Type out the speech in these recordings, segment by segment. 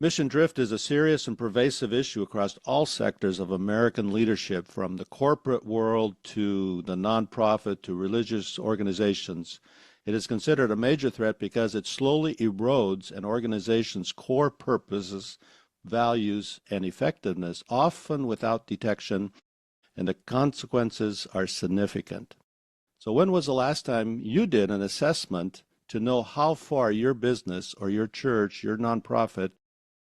Mission drift is a serious and pervasive issue across all sectors of American leadership, from the corporate world to the nonprofit to religious organizations. It is considered a major threat because it slowly erodes an organization's core purposes, values, and effectiveness, often without detection, and the consequences are significant. So when was the last time you did an assessment to know how far your business or your church, your nonprofit,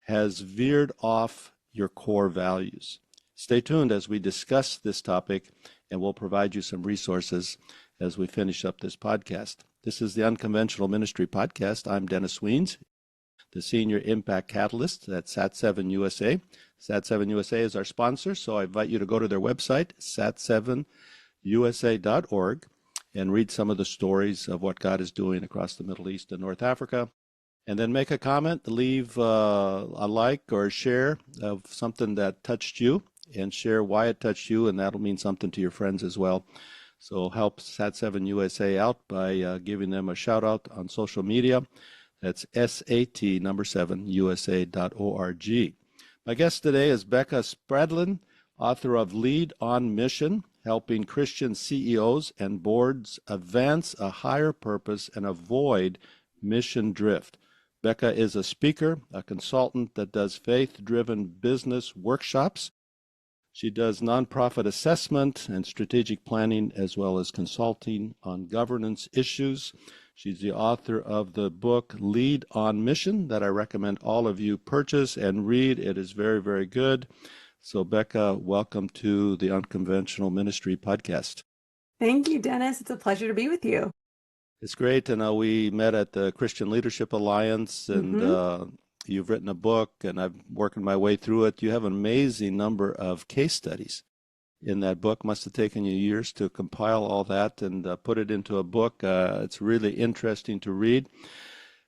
has veered off your core values? Stay tuned as we discuss this topic, and we'll provide you some resources as we finish up this podcast. This is the Unconventional Ministry Podcast. I'm Dennis Weens, the Senior Impact Catalyst at Sat7 USA. Sat7 USA is our sponsor, so I invite you to go to their website, sat7usa.org, and read some of the stories of what God is doing across the Middle East and North Africa. And then make a comment, leave a like or a share of something that touched you, and share why it touched you, and that'll mean something to your friends as well. So help Sat7 USA out by giving them a shout out on social media. That's SAT7USA.org. My guest today is Becca Spradlin, author of Lead on Mission, helping Christian CEOs and boards advance a higher purpose and avoid mission drift. Becca is a speaker, a consultant that does faith-driven business workshops. She does nonprofit assessment and strategic planning, as well as consulting on governance issues. She's the author of the book Lead on Mission that I recommend all of you purchase and read. It is very, very good. So Becca, welcome to the Unconventional Ministry Podcast. Thank you, Dennis. It's a pleasure to be with you. It's great. And we met at the Christian Leadership Alliance, and you've written a book, and I'm working my way through it. You have an amazing number of case studies in that book. Must have taken you years to compile all that and put it into a book. It's really interesting to read.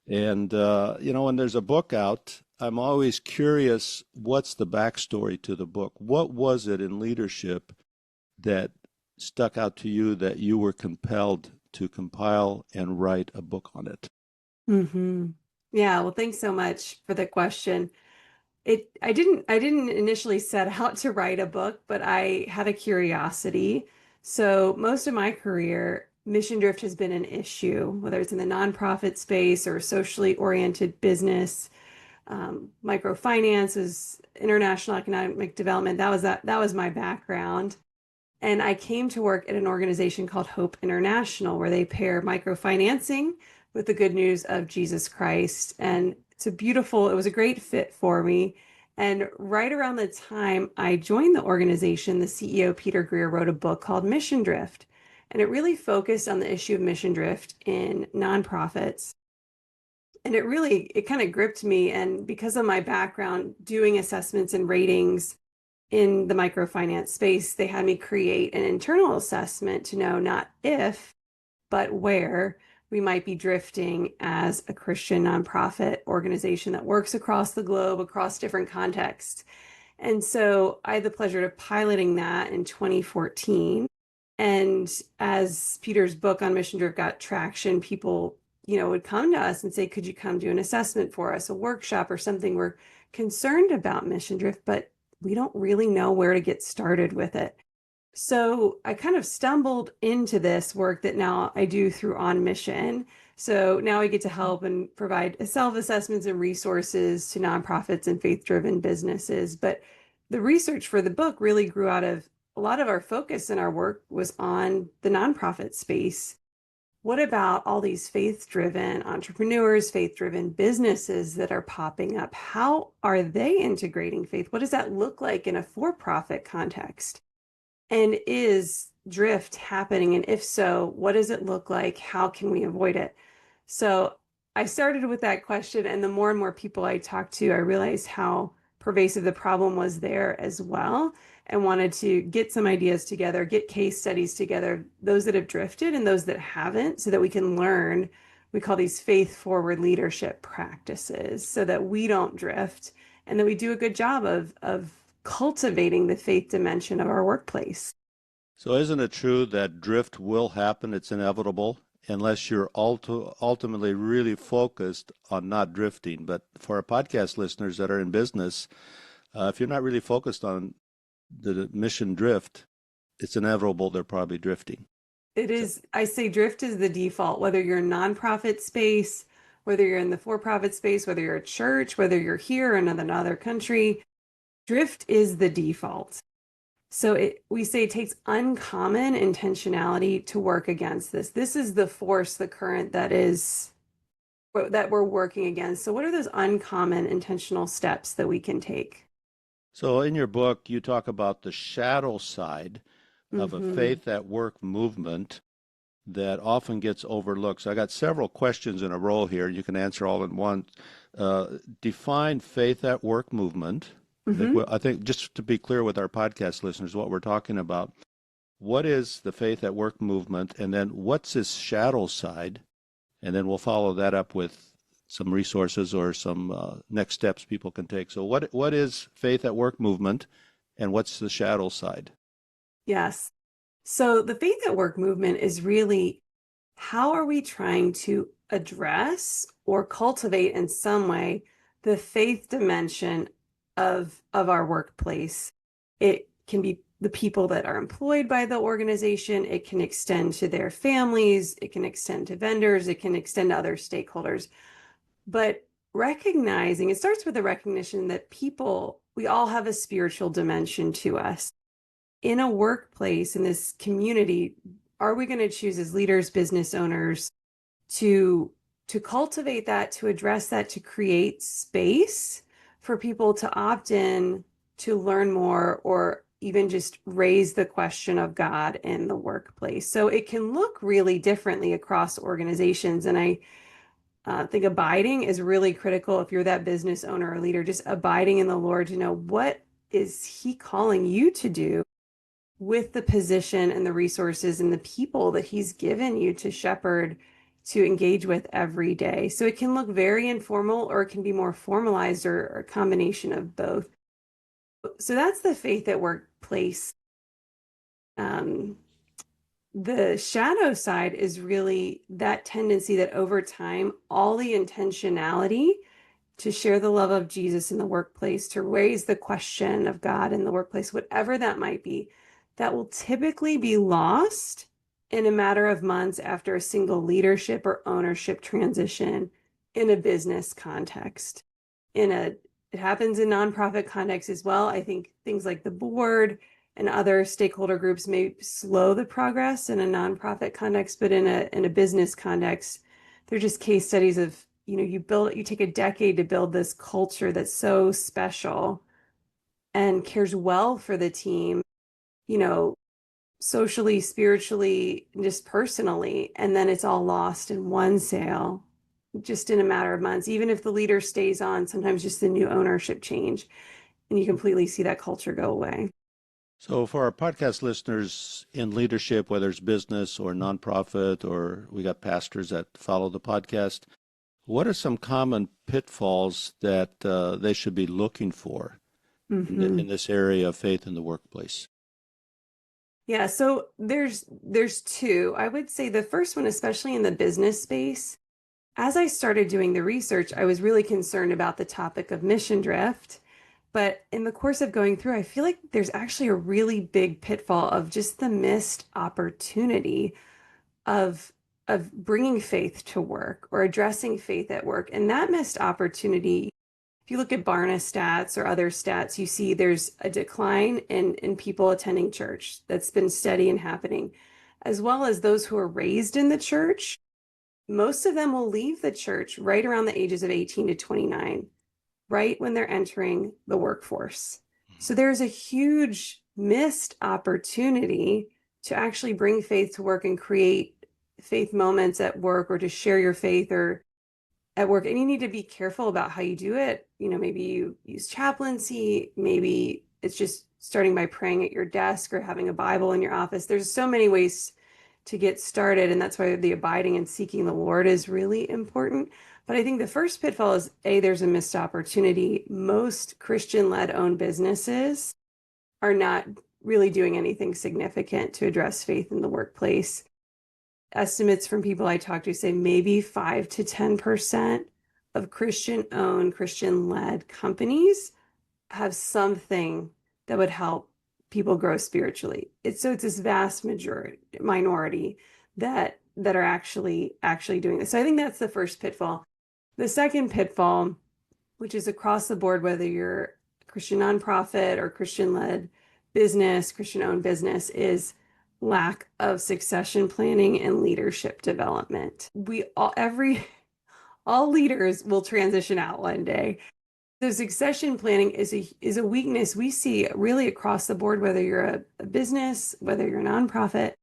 And, when there's a book out, I'm always curious, what's the backstory to the book? What was it in leadership that stuck out to you that you were compelled to compile and write a book on it? Yeah, well, thanks so much for the question. I didn't initially set out to write a book, but I had a curiosity. So most of my career, mission drift has been an issue, whether it's in the nonprofit space or socially oriented business. Microfinance is international economic development. That was my background. And I came to work at an organization called Hope International, where they pair microfinancing with the good news of Jesus Christ. And it was a great fit for me. And right around the time I joined the organization, the CEO, Peter Greer, wrote a book called Mission Drift. And it really focused on the issue of mission drift in nonprofits. And it kind of gripped me. And because of my background doing assessments and ratings in the microfinance space, they had me create an internal assessment to know not if, but where we might be drifting as a Christian nonprofit organization that works across the globe, across different contexts. And so I had the pleasure of piloting that in 2014. And as Peter's book on mission drift got traction, people, would come to us and say, could you come do an assessment for us, a workshop or something? We're concerned about mission drift, but we don't really know where to get started with it. So I kind of stumbled into this work that now I do through On Mission. So now I get to help and provide self-assessments and resources to nonprofits and faith-driven businesses. But the research for the book really grew out of a lot of our focus in our work was on the nonprofit space. What about all these faith-driven entrepreneurs, faith-driven businesses that are popping up? How are they integrating faith? What does that look like in a for-profit context? And is drift happening? And if so, what does it look like? How can we avoid it? So I started with that question, and the more and more people I talked to, I realized how pervasive the problem was there as well, and wanted to get some ideas together, get case studies together, those that have drifted and those that haven't, so that we can learn. We call these faith-forward leadership practices so that we don't drift and that we do a good job of cultivating the faith dimension of our workplace. So isn't it true that drift will happen? It's inevitable. unless you're ultimately really focused on not drifting. But for our podcast listeners that are in business, if you're not really focused on the mission drift, it's inevitable they're probably drifting. It So, is, I say drift is the default, whether you're in nonprofit space, whether you're in the for-profit space, whether you're a church, whether you're here in another country, drift is the default. So we say it takes uncommon intentionality to work against this. This is the force, the current that we're working against. So what are those uncommon intentional steps that we can take? so in your book, you talk about the shadow side of a Hmm. faith at work movement that often gets overlooked. So I got several questions in a row here. You can answer all in one. Define faith at work movement. Hmm. I think just to be clear with our podcast listeners, what we're talking about. What is the faith at work movement, and then what's its shadow side? And then we'll follow that up with some resources or some next steps people can take. So what is faith at work movement, and what's the shadow side? Yes. So the faith at work movement is really how are we trying to address or cultivate in some way the faith dimension of our workplace? It can be the people that are employed by the organization, it can extend to their families, it can extend to vendors, it can extend to other stakeholders. But recognizing, it starts with the recognition that people, we all have a spiritual dimension to us. In a workplace, in this community, are we going to choose as leaders, business owners, to cultivate that, to address that, to create space for people to opt in, to learn more, or even just raise the question of God in the workplace? So it can look really differently across organizations. And I think abiding is really critical if you're that business owner or leader, just abiding in the Lord to know what is He calling you to do with the position and the resources and the people that He's given you to shepherd, to engage with every day. So it can look very informal or it can be more formalized, or a combination of both. So that's the faith at workplace. Um, the shadow side is really that tendency that over time, all the intentionality to share the love of Jesus in the workplace, to raise the question of God in the workplace, whatever that might be, that will typically be lost in a matter of months after a single leadership or ownership transition in a business context. It happens in nonprofit context as well. I think things like the board and other stakeholder groups may slow the progress in a nonprofit context, but in a business context, they're just case studies of, you take a decade to build this culture that's so special and cares well for the team, you know, socially, spiritually, just personally, and then it's all lost in one sale, just in a matter of months. Even if the leader stays on, sometimes just the new ownership change, and you completely see that culture go away. So for our podcast listeners in leadership, whether it's business or nonprofit, or we got pastors that follow the podcast, what are some common pitfalls that they should be looking for Hmm. in this area of faith in the workplace? Yeah, so there's two. I would say the first one, especially in the business space, as I started doing the research, I was really concerned about the topic of mission drift. But in the course of going through, I feel like there's actually a really big pitfall of just the missed opportunity of bringing faith to work or addressing faith at work. And that missed opportunity, if you look at Barna stats or other stats, you see there's a decline in people attending church that's been steady and happening, as well as those who are raised in the church. Most of them will leave the church right around the ages of 18 to 29, right when they're entering the workforce. So there's a huge missed opportunity to actually bring faith to work and create faith moments at work, or to share your faith or at work. And you need to be careful about how you do it. Maybe you use chaplaincy, maybe it's just starting by praying at your desk or having a Bible in your office. There's so many ways to get started. And that's why the abiding and seeking the Lord is really important. But I think the first pitfall is there's a missed opportunity. Most Christian-led owned businesses are not really doing anything significant to address faith in the workplace. estimates from people I talk to say maybe 5 to 10% of Christian-owned, Christian-led companies have something that would help people grow spiritually. It's this vast majority minority that are actually doing this. So I think that's the first pitfall. The second pitfall, which is across the board, whether you're a Christian nonprofit or Christian-led business, Christian-owned business, is lack of succession planning and leadership development. We all leaders will transition out one day. So succession planning is a weakness we see really across the board, whether you're a business, whether you're a nonprofit.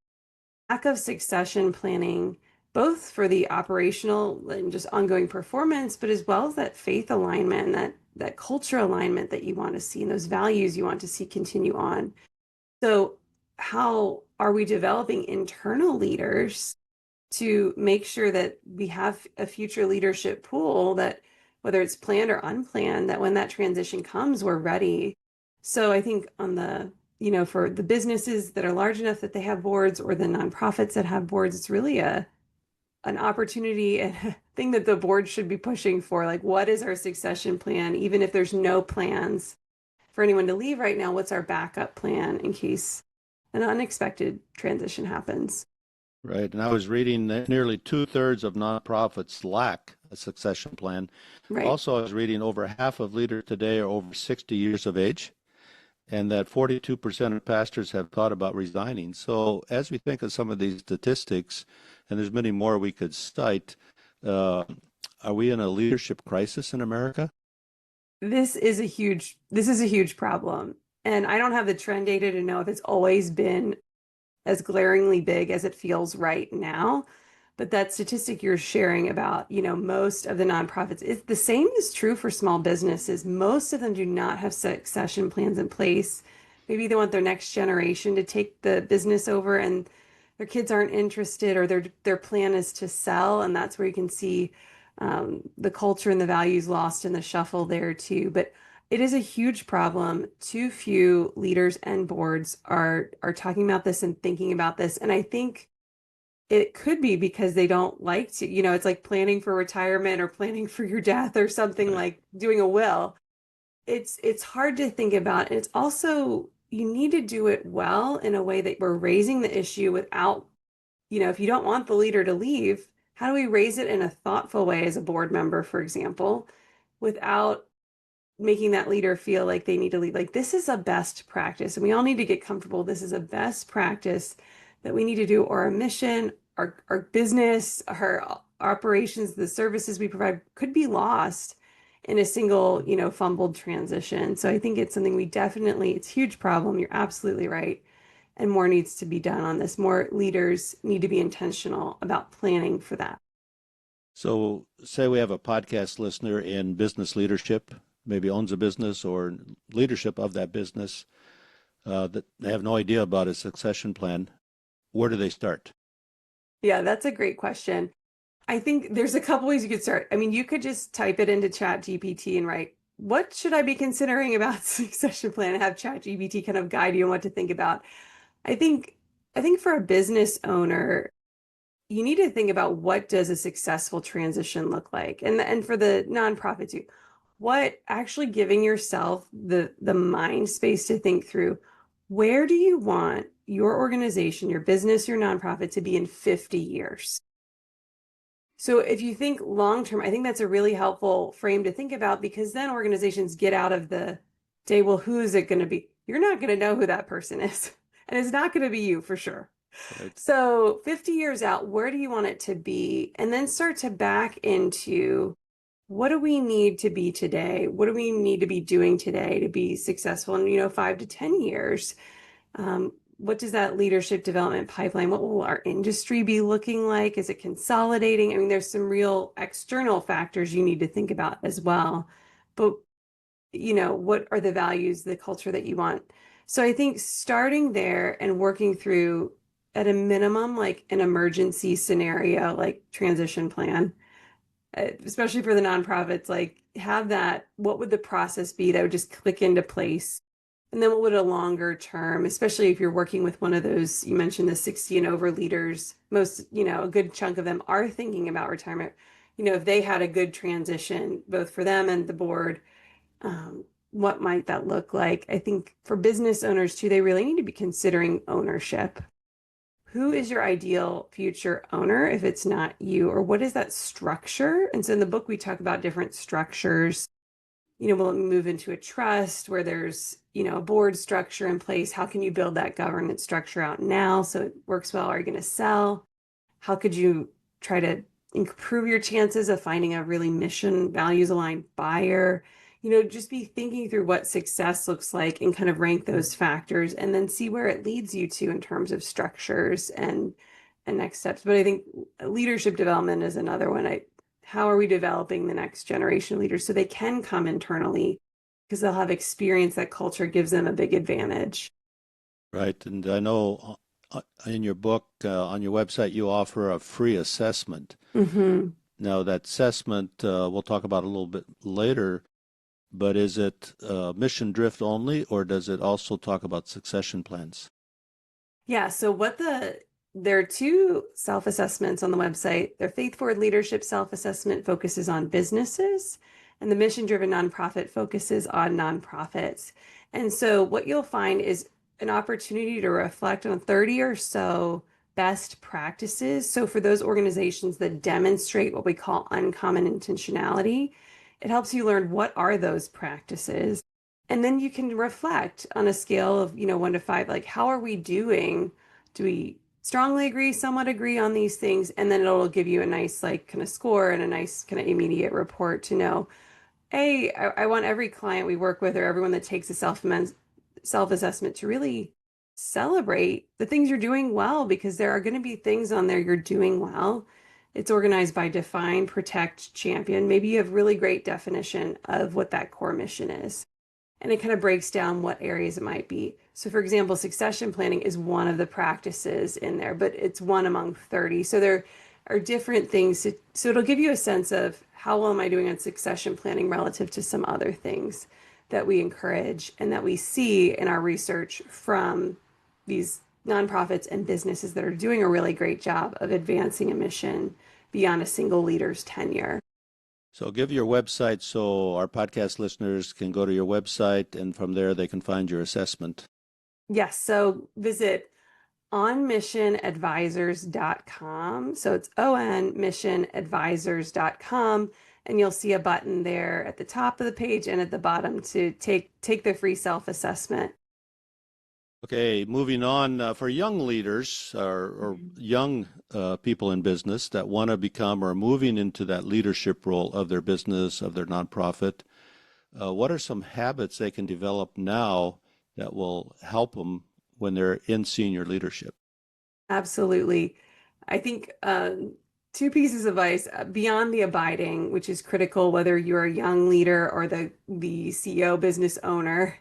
Lack of succession planning, both for the operational and just ongoing performance, but as well as that faith alignment and that culture alignment that you want to see and those values you want to see continue on. So how are we developing internal leaders to make sure that we have a future leadership pool that, whether it's planned or unplanned, that when that transition comes, we're ready. So I think for the businesses that are large enough that they have boards, or the nonprofits that have boards, it's really an opportunity and a thing that the board should be pushing for. Like, what is our succession plan? Even if there's no plans for anyone to leave right now, what's our backup plan in case an unexpected transition happens? Right. And I was reading that nearly two-thirds of nonprofits lack a succession plan. Right. Also, I was reading over half of leaders today are over 60 years of age, and that 42% of pastors have thought about resigning. So as we think of some of these statistics, and there's many more we could cite, are we in a leadership crisis in America? This is a huge problem. And I don't have the trend data to know if it's always been as glaringly big as it feels right now. But that statistic you're sharing about, most of the nonprofits, it's the same is true for small businesses. Most of them do not have succession plans in place. Maybe they want their next generation to take the business over and their kids aren't interested, or their plan is to sell. And that's where you can see the culture and the values lost in the shuffle there too. But it is a huge problem. Too few leaders and boards are talking about this and thinking about this. And I think it could be because they don't like to, it's like planning for retirement or planning for your death or something, Right. like doing a will. It's hard to think about. And it's also, you need to do it well in a way that we're raising the issue without, if you don't want the leader to leave, how do we raise it in a thoughtful way as a board member, for example, without making that leader feel like they need to lead. Like, this is a best practice, and we all need to get comfortable. This is a best practice that we need to do, or our mission, our business, our operations, the services we provide could be lost in a single, fumbled transition. So I think it's something it's a huge problem. You're absolutely right. And more needs to be done on this. More leaders need to be intentional about planning for that. So, say we have a podcast listener in business leadership, maybe owns a business or leadership of that business, that they have no idea about a succession plan. Where do they start? Yeah, that's a great question. I think there's a couple ways you could start. I mean, you could just type it into Chat GPT and write, what should I be considering about succession plan, and have Chat GPT kind of guide you on what to think about. I think I think for a business owner, you need to think about, what does a successful transition look like? And for the nonprofit too, what actually giving yourself the mind space to think through, where do you want your organization, your business, your nonprofit to be in 50 years? So if you think long term, I think that's a really helpful frame to think about, because then organizations get out of the day, well, who is it going to be? You're not going to know who that person is. And it's not going to be you for sure. Right. So 50 years out, where do you want it to be? And then start to back into, what do we need to be today? What do we need to be doing today to be successful in, 5 to 10 years? What does that leadership development pipeline, what will our industry be looking like? Is it consolidating? I mean, there's some real external factors you need to think about as well. But, what are the values, the culture that you want? So I think starting there and working through, at a minimum, like an emergency scenario, like transition plan, especially for the nonprofits, like have that, what would the process be that would just click into place And then what would a longer term, especially if you're working with one of those, you mentioned the 60 and over leaders, most, a good chunk of them are thinking about retirement. If they had a good transition, both for them and the board, what might that look like? I think for business owners too, they really need to be considering ownership. Who is your ideal future owner if it's not you? Or what is that structure? And so in the book, we talk about different structures. Will it move into a trust where there's, a board structure in place? How can you build that governance structure out now so it works well? Are you going to sell? How could you try to improve your chances of finding a really mission values aligned buyer? Just be thinking through what success looks like and kind of rank those factors and then see where it leads you to in terms of structures and next steps. But I think leadership development is another one. How are we developing the next generation of leaders so they can come internally because they'll have experience that culture gives them a big advantage. Right. And I know in your book, on your website, you offer a free assessment. Mm-hmm. Now, that assessment, we'll talk about a little bit later, but is it mission drift only, or does it also talk about succession plans? Yeah, so there are two self-assessments on the website. Their Faith Forward Leadership self-assessment focuses on businesses, and the mission-driven nonprofit focuses on nonprofits. And so what you'll find is an opportunity to reflect on 30 or so best practices. So for those organizations that demonstrate what we call uncommon intentionality, it helps you learn what are those practices. And then you can reflect on a scale of, 1 to 5, like how are we doing? Do we strongly agree, somewhat agree on these things? And then it'll give you a nice like kind of score and a nice kind of immediate report to know, hey, I want every client we work with or everyone that takes a self-assessment to really celebrate the things you're doing well, because there are going to be things on there you're doing well. It's organized by define, protect, champion. Maybe you have really great definition of what that core mission is. And it kind of breaks down what areas it might be. So for example, succession planning is one of the practices in there, but it's one among 30. So there are different things. So it'll give you a sense of how well am I doing on succession planning relative to some other things that we encourage and that we see in our research from these nonprofits and businesses that are doing a really great job of advancing a mission beyond a single leader's tenure. So give your website so our podcast listeners can go to your website, and from there they can find your assessment. Yes, so visit onmissionadvisors.com. So it's onmissionadvisors.com, and you'll see a button there at the top of the page and at the bottom to take the free self-assessment. Okay, moving on, for young leaders or young people in business that want to become or are moving into that leadership role of their business, of their nonprofit, what are some habits they can develop now that will help them when they're in senior leadership? Absolutely. I think two pieces of advice beyond the abiding, which is critical whether you're a young leader or the CEO business owner,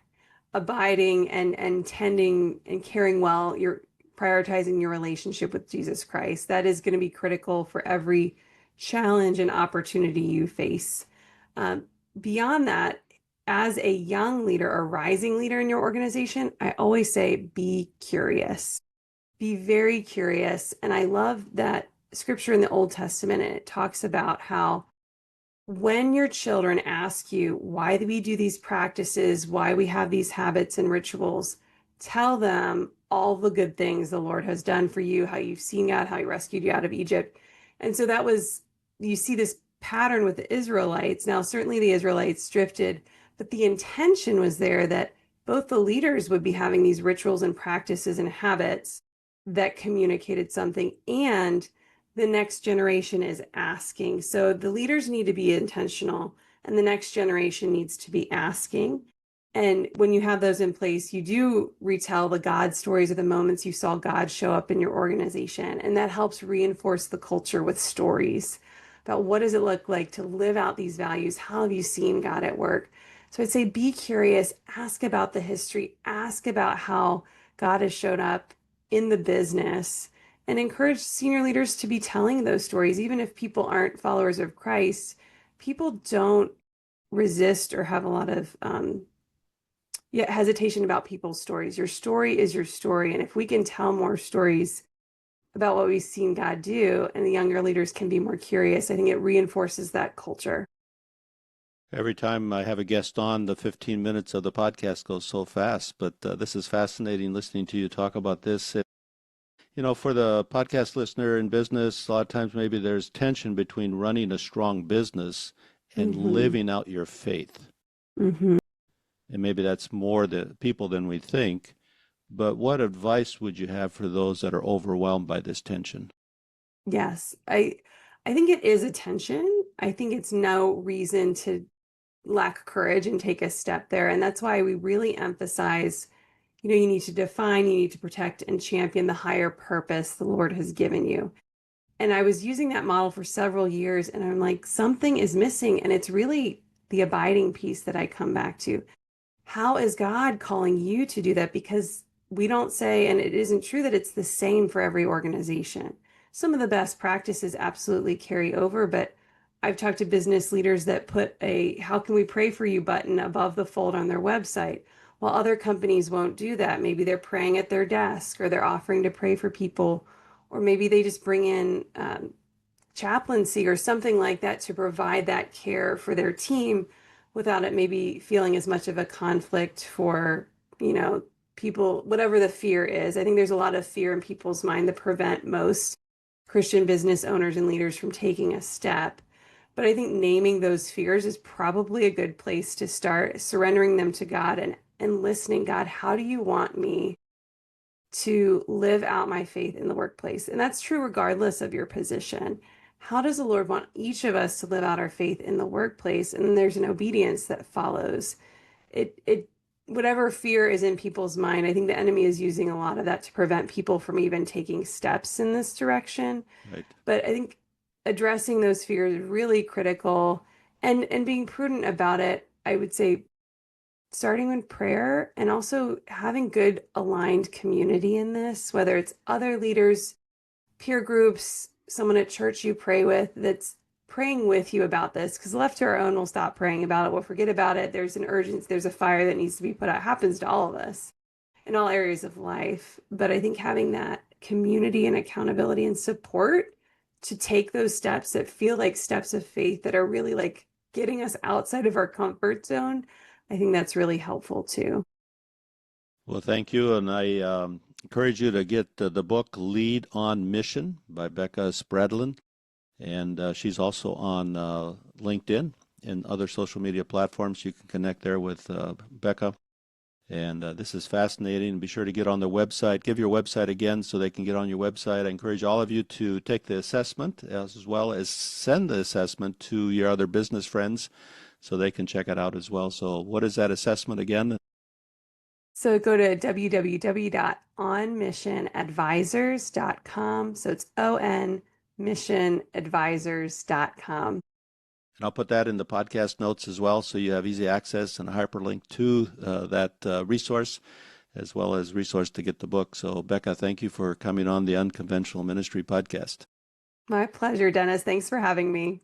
abiding and tending and caring well, you're prioritizing your relationship with Jesus Christ. That is going to be critical for every challenge and opportunity you face. Um, Beyond that, as a young leader or rising leader in your organization, I always say be curious. Be very curious. And I love that scripture in the Old Testament, and it talks about how when your children ask you why do we do these practices, why we have these habits and rituals, tell them all the good things the Lord has done for you, how you've seen God, how he rescued you out of Egypt. And so you see this pattern with the Israelites. Now, certainly the Israelites drifted, but the intention was there that both the leaders would be having these rituals and practices and habits that communicated something, and the next generation is asking. So the leaders need to be intentional, and the next generation needs to be asking. And when you have those in place, you do retell the God stories of the moments you saw God show up in your organization. And that helps reinforce the culture with stories about what does it look like to live out these values? How have you seen God at work? So I'd say be curious, ask about the history, ask about how God has shown up in the business, and encourage senior leaders to be telling those stories. Even if people aren't followers of Christ, people don't resist or have a lot of yeah, hesitation about people's stories. Your story is your story. And if we can tell more stories about what we've seen God do and the younger leaders can be more curious, I think it reinforces that culture. Every time I have a guest on, the 15 minutes of the podcast goes so fast, but this is fascinating listening to you talk about this. For the podcast listener in business, a lot of times maybe there's tension between running a strong business and Hmm. living out your faith. Hmm. And maybe that's more the people than we think. But what advice would you have for those that are overwhelmed by this tension? Yes, I think it is a tension. I think it's no reason to lack courage and take a step there. And that's why we really emphasize, you need to define, you need to protect and champion the higher purpose the Lord has given you. And I was using that model for several years, and I'm like, something is missing. And it's really the abiding piece that I come back to. How is God calling you to do that? Because we don't say, and it isn't true that it's the same for every organization. Some of the best practices absolutely carry over, but I've talked to business leaders that put a "How can we pray for you" button above the fold on their website, while other companies won't do that. Maybe they're praying at their desk, or they're offering to pray for people, or maybe they just bring in chaplaincy or something like that to provide that care for their team without it maybe feeling as much of a conflict for, you know, people, whatever the fear is. I think there's a lot of fear in people's mind that prevent most Christian business owners and leaders from taking a step. But I think naming those fears is probably a good place to start, surrendering them to God and listening, God, how do you want me to live out my faith in the workplace? And that's true regardless of your position. How does the Lord want each of us to live out our faith in the workplace? And then there's an obedience that follows. It whatever fear is in people's mind, I think the enemy is using a lot of that to prevent people from even taking steps in this direction. Right. But I think addressing those fears is really critical and being prudent about it. I would say starting with prayer and also having good aligned community in this, whether it's other leaders, peer groups, someone at church you pray with that's praying with you about this. Because left to our own, we'll stop praying about it. We'll forget about it. There's an urgency, there's a fire that needs to be put out. It happens to all of us in all areas of life. But I think having that community and accountability and support to take those steps that feel like steps of faith that are really like getting us outside of our comfort zone, I think that's really helpful too. Well, thank you. And I encourage you to get the book Lead on Mission by Becca Spradlin. And she's also on LinkedIn and other social media platforms. You can connect there with Becca. And this is fascinating. Be sure to get on their website. Give your website again so they can get on your website. I encourage all of you to take the assessment as well as send the assessment to your other business friends so they can check it out as well. So what is that assessment again? So go to www.onmissionadvisors.com. So it's on missionadvisors.com. And I'll put that in the podcast notes as well, so you have easy access and a hyperlink to that resource, as well as resource to get the book. So, Becca, thank you for coming on the Unconventional Ministry podcast. My pleasure, Dennis. Thanks for having me.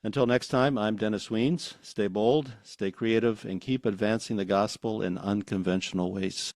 Until next time, I'm Dennis Weens. Stay bold, stay creative, and keep advancing the gospel in unconventional ways.